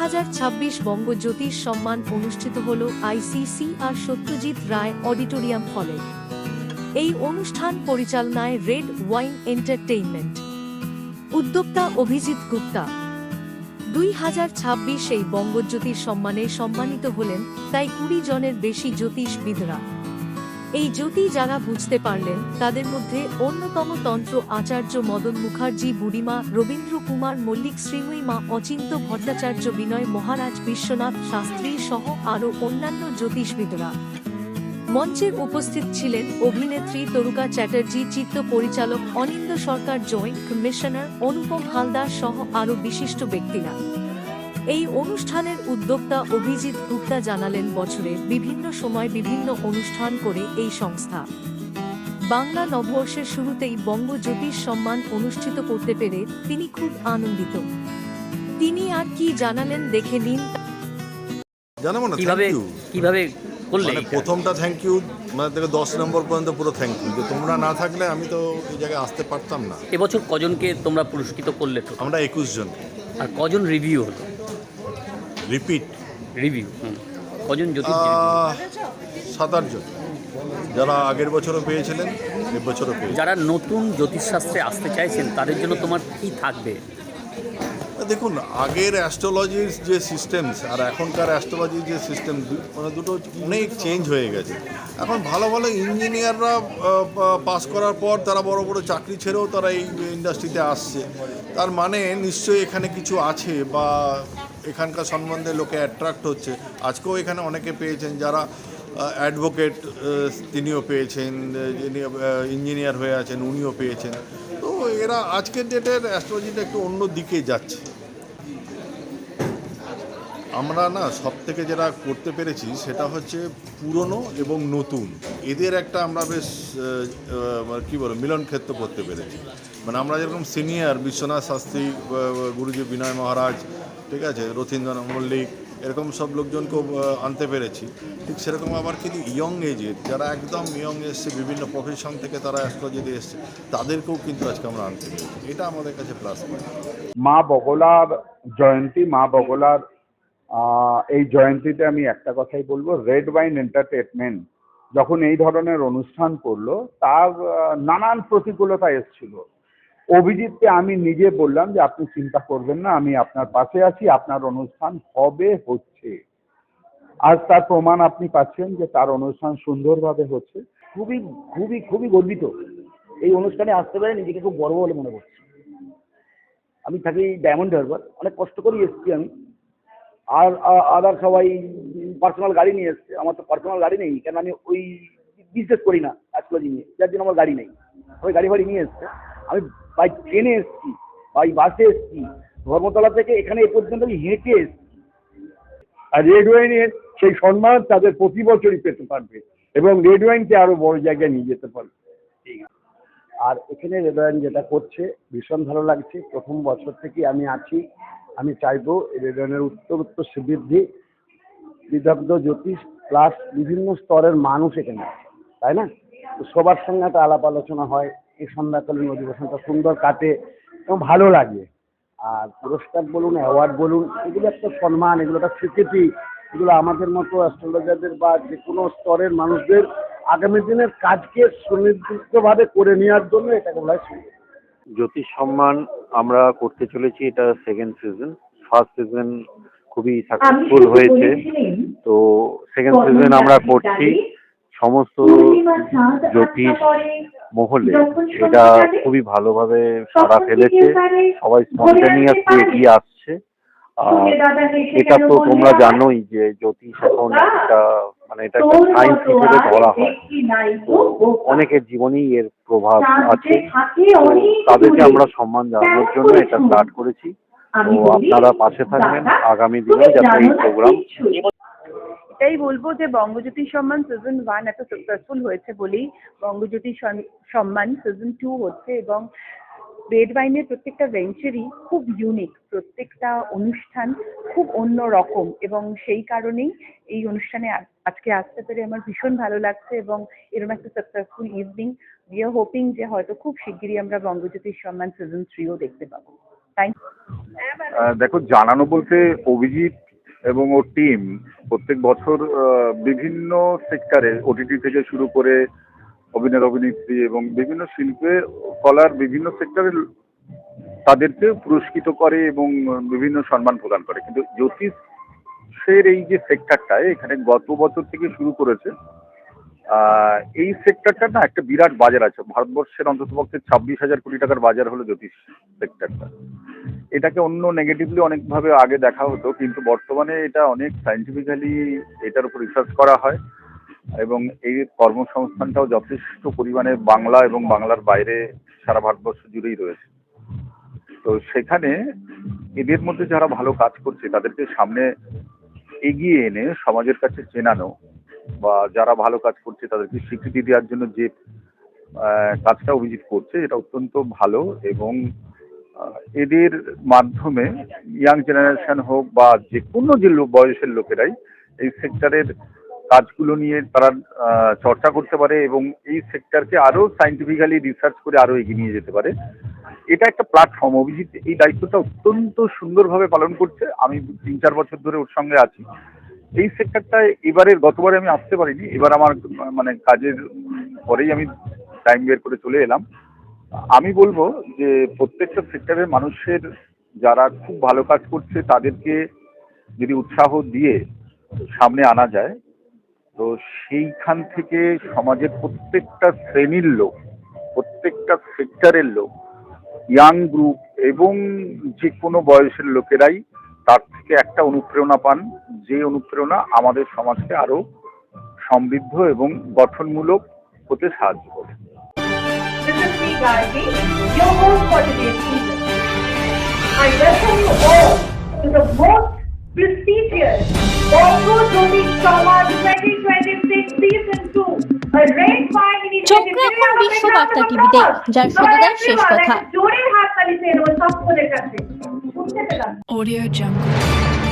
2026 বঙ্গ জ্যোতিষ সম্মান অনুষ্ঠিত হল আইসিসি আর সত্যজিৎ রায় অডিটোরিয়াম হলে। এই অনুষ্ঠান পরিচালনায় রেড ওয়াইন এন্টারটেইনমেন্ট, উদ্যোক্তা অভিজিৎ গুপ্তা। 2026 এই বঙ্গজ্যোতিষ সম্মানে সম্মানিত হলেন তাই 20 জনের বেশি জ্যোতিষবিদরা। এই জ্যোতি যারা বুঝতে পারলেন তাদের মধ্যে অন্যতম তন্ত্র আচার্য মদন মুখার্জি, বুড়িমা রবীন্দ্র কুমার মল্লিক, শ্রীময়ী মা অচিন্ত ভট্টাচার্য, বিনয় মহারাজ, বিশ্বনাথ শাস্ত্রী সহ আরও অন্যান্য জ্যোতিষবিদরা। মঞ্চের উপস্থিত ছিলেন অভিনেত্রী তরুকা চ্যাটার্জি, চিত্র পরিচালক অনিন্দ সরকার, জয়েন্ট কমিশনার অনুপম হালদার সহ আরও বিশিষ্ট ব্যক্তিরা। এই অনুষ্ঠানের উদ্যোক্তা অভিজিৎ গুপ্তা জানালেন, বছরে বিভিন্ন সময় বিভিন্ন অনুষ্ঠান করে এই সংস্থা বাংলা নববর্ষের শুরুতেই বঙ্গ জ্যোতিষ সম্মান অনুষ্ঠিত করতে পেরে তিনি খুব আনন্দিত। তিনি আর কি জানালেন দেখে নিন। জানাবো না কিভাবে করলে? প্রথমটা থ্যাংক ইউ, মানে থেকে 10 নম্বর পর্যন্ত পুরো থ্যাংক ইউ, যে তোমরা না থাকলে আমি তো এই জায়গায় আসতে পারতাম না। এবছর কজনকে তোমরা পুরস্কৃত করলে? তো আমরা 21 জন। আর কজন রিভিউ হলো? রিপিট রিভিউ কজন জ্যোতিষ? 7-8 জন, যারা আগের বছরও পেয়েছিলেন এবছরও পেয়েছেন। যারা নতুন জ্যোতিষশাস্ত্রে আসতে চাইছেন তাদের জন্য তোমার কি থাকবে? দেখুন, আগের অ্যাস্ট্রোলজির যে সিস্টেমস আর এখনকার অ্যাস্ট্রোলজির যে সিস্টেম, মানে দুটো অনেক চেঞ্জ হয়ে গেছে। এখন ভালো ভালো ইঞ্জিনিয়াররা পাস করার পর তারা বড় বড় চাকরি ছেড়েও তারা এই ইন্ডাস্ট্রিতে আসছে। তার মানে নিশ্চয়ই এখানে কিছু আছে, বা এখানকার সম্বন্ধে লোকে অ্যাট্রাক্ট হচ্ছে। আজকেও এখানে অনেকে পেয়েছেন, যারা অ্যাডভোকেট তিনিও পেয়েছেন, যিনি ইঞ্জিনিয়ার হয়ে আছেন উনিও পেয়েছেন। তো এরা আজকের ডেটের অ্যাস্ট্রোলজিটা একটু অন্য দিকে যাচ্ছে। আমরা না সব থেকে যেটা করতে পেরেছি সেটা হচ্ছে পুরনো এবং নতুন, এদের একটা আমরা বেশ কী বলবো মিলন ক্ষেত্র করতে পেরেছি। মানে আমরা যেরকম সিনিয়র বিশ্বনাথ শাস্ত্রী, গুরুজি বিনয় মহারাজ, ঠিক আছে, রথীন্দ্র মল্লিক, এরকম সব লোকজনকেও আনতে পেরেছি। ঠিক সেরকম আবার কিন্তু ইয়ং এজের যারা একদম ইয়ং এসছে, বিভিন্ন প্রফেশন থেকে তারা অ্যাস্ট্রোলজিতে এসছে, তাদেরকেও কিন্তু আজকে আমরা আনতে পেরেছি। এটা আমাদের কাছে প্লাস পয়েন্ট। মা বগলার জয়ন্তী, মা বগলার এই জয়ন্তীতে আমি একটা কথাই বলবো, রেড ওয়াইন এন্টারটেনমেন্ট যখন এই ধরনের অনুষ্ঠান করলো তার নানান প্রতিকূলতা এসেছিল। অভিজিৎকে আমি নিজে বললাম যে আপনি চিন্তা করবেন না, আমি আপনার পাশে আছি, আপনার অনুষ্ঠান হবে, হচ্ছে। আজ তার প্রমাণ আপনি পাচ্ছেন যে তার অনুষ্ঠান সুন্দরভাবে হচ্ছে। খুবই খুবই খুবই গর্বিত এই অনুষ্ঠানে আসতে পারে, নিজেকে খুব গর্ব বলে মনে করছি। আমি থাকি ডায়মন্ড হারবার, অনেক কষ্ট করেই এসেছি আমি। আর আদার সবাই পার্সোনাল গাড়ি নিয়ে এসছে, আমার তো পার্সোনাল গাড়ি নেই, কেন আমি ওই বিজনেস করি না অ্যাস্ট্রোলজি নিয়ে, যার জন্য আমার গাড়ি নেই। সবাই গাড়ি ফাড়ি নিয়ে এসছে, আমি বাই ট্রেনে এসেছি, বাই বাসে এসেছি, ধর্মতলা থেকে এখানে এ পর্যন্ত আমি হেঁটে এসেছি। আর রেড ওয়াইনের সেই সম্মান তাদের প্রতি বছরই পেতে পারবে এবং রেড ওয়াইনকে আরো বড় জায়গায় নিয়ে যেতে পারবে। আর এখানে রেড ওয়াইন যেটা করছে ভীষণ ভালো লাগছে। প্রথম বছর থেকে আমি আছি, আমি চাইবো রেড ওয়াইনের উত্তর বৃদ্ধি, বিদগ্ধ জ্যোতিষ প্লাস বিভিন্ন স্তরের মানুষ এখানে আছে, তাই না? তো সবার সঙ্গে একটা আলাপ আলোচনা হয়, এই সন্ধ্যাকালীন অধিবেশনটা সুন্দর কাটে এবং ভালো লাগে। আর পুরস্কার বলুন, অ্যাওয়ার্ড বলুন, এগুলো একটা সম্মান, এগুলো একটা স্বীকৃতি, এগুলো আমাদের মতো অ্যাস্ট্রোলজারদের বা যে কোনো স্তরের মানুষদের আগামী দিনের কাজকে সুনির্দিষ্টভাবে করে নেওয়ার জন্য এটাকে বলা হয়। জ্যোতিষ সম্মান আমরা করতে চলেছি, এটা সেকেন্ড সিজন। ফার্স্ট সিজন খুবই সাকসেসফুল হয়েছে, তো সেকেন্ড সিজন আমরা করছি। সমস্ত জ্যোতিষ মহলে এটা খুবই ভালোভাবে সাড়া ফেলেছে, সবাই স্পন্টেনিয়াসলি এগিয়ে আসছে। এটা তো তোমরা জানোই যে জ্যোতিষ এখন একটা মানে এটা একটা সায়েন্স হিসেবে ধরা হয়, তো অনেকের জীবনেই এর প্রভাব আছে। তো তাদেরকে আমরা সম্মান জানানোর জন্য এটা স্টার্ট করেছি। তো আপনারা পাশে থাকবেন আগামী দিনে যাতে এই প্রোগ্রাম। এটাই বলবো যে বঙ্গজ্যোতি সম্মান সিজন 1 এত সাকসেসফুল হয়েছে বলেই বঙ্গজ্যোতি সম্মান সিজন 2 হচ্ছে, এবং রেড ওয়াইনের প্রত্যেকটা ভেঞ্চারই খুব ইউনিক, প্রত্যেকটা অনুষ্ঠান খুব অন্য রকম, এবং সেই কারণেই এই অনুষ্ঠানে আজকে আসতে পেরে আমার ভীষণ ভালো লাগছে। এবং এরকম একটা successful evening we are hoping যে হয়তো খুব শিগগিরই আমরা বঙ্গজ্যোতি সম্মান সিজন 3ও দেখতে পাবো। থ্যাংক দেখো, জানানো বলতে অভিজিৎ এবং ওর টিম প্রত্যেক বছর বিভিন্ন সেক্টরে ওটিটি থেকে শুরু করে অভিনেতা অভিনেত্রী এবং বিভিন্ন শিল্পে কলার বিভিন্ন সেক্টরে তাদেরকে পুরস্কৃত করে এবং বিভিন্ন সম্মান প্রদান করে। কিন্তু জ্যোতিষের এই যে সেক্টরটা এখানে গত বছর থেকে শুরু করেছে, এই সেক্টরটা না একটা বিরাট বাজার আছে। ভারতবর্ষের অন্ততপক্ষে 26,000 কোটি টাকার বাজার হলো জ্যোতিষ সেক্টরটা। এটাকে অন্য নেগেটিভলি অনেকভাবে আগে দেখা হতো, কিন্তু বর্তমানে এটা অনেক সায়েন্টিফিক্যালি এটার উপর রিসার্চ করা হয় এবং এই কর্মসংস্থানটাও যথেষ্ট পরিমাণে বাংলা এবং বাংলার বাইরে সারা ভারতবর্ষ জুড়েই রয়েছে। তো সেখানে এদের মধ্যে যারা ভালো কাজ করছে তাদেরকে সামনে এগিয়ে এনে সমাজের কাছে চেনানো বা যারা ভালো কাজ করছে তাদেরকে স্বীকৃতি দেওয়ার জন্য যে কাজটা অভিজিৎ করছে এটা অত্যন্ত ভালো এবং এদের মাধ্যমে ইয়াং জেনারেশন হোক বা যে কোনো যে বয়সের লোকেরাই এই সেক্টরের কাজগুলো নিয়ে তারা চর্চা করতে পারে এবং এই সেক্টরকে আরো সায়েন্টিফিক্যালি রিসার্চ করে আরো এগিয়ে নিয়ে যেতে পারে। এটা একটা প্ল্যাটফর্ম। অভিজিৎ এই দায়িত্বটা অত্যন্ত সুন্দরভাবে পালন করছে। আমি 3-4 বছর ধরে ওর সঙ্গে আছি। এই সেক্টরটায় গতবারে আমি আসতে পারিনি, এবার আমার মানে কাজের পরেই আমি টাইম বের করে চলে এলাম। আমি বলবো যে প্রত্যেকটা সেক্টরের মানুষের যারা খুব ভালো কাজ করছে তাদেরকে যদি উৎসাহ দিয়ে সামনে আনা যায়, তো সেইখান থেকে সমাজের প্রত্যেকটা শ্রেণীর লোক, প্রত্যেকটা সেক্টরের লোক, ইয়াং গ্রুপ এবং যে কোনো বয়সের লোকেরাই তার থেকে একটা অনুপ্রেরণা পান, যে অনুপ্রেরণা আমাদের সমাজকে আরো সমৃদ্ধ এবং গঠনমূলক হতে সাহায্য করে। This is me, Gayatri, your host for today's season. I welcome you all to the most prestigious Bongo Jyotish Samman 2026 Season 2, a red wine initiative. চক্র এখন বিশ্ব বার্তা টিভিতে, যার সততার শেষ কথা। জোরে হাততালি চেয়ে নেব সকলের কাছে। শুনতে পেলাম। Audio Jungle।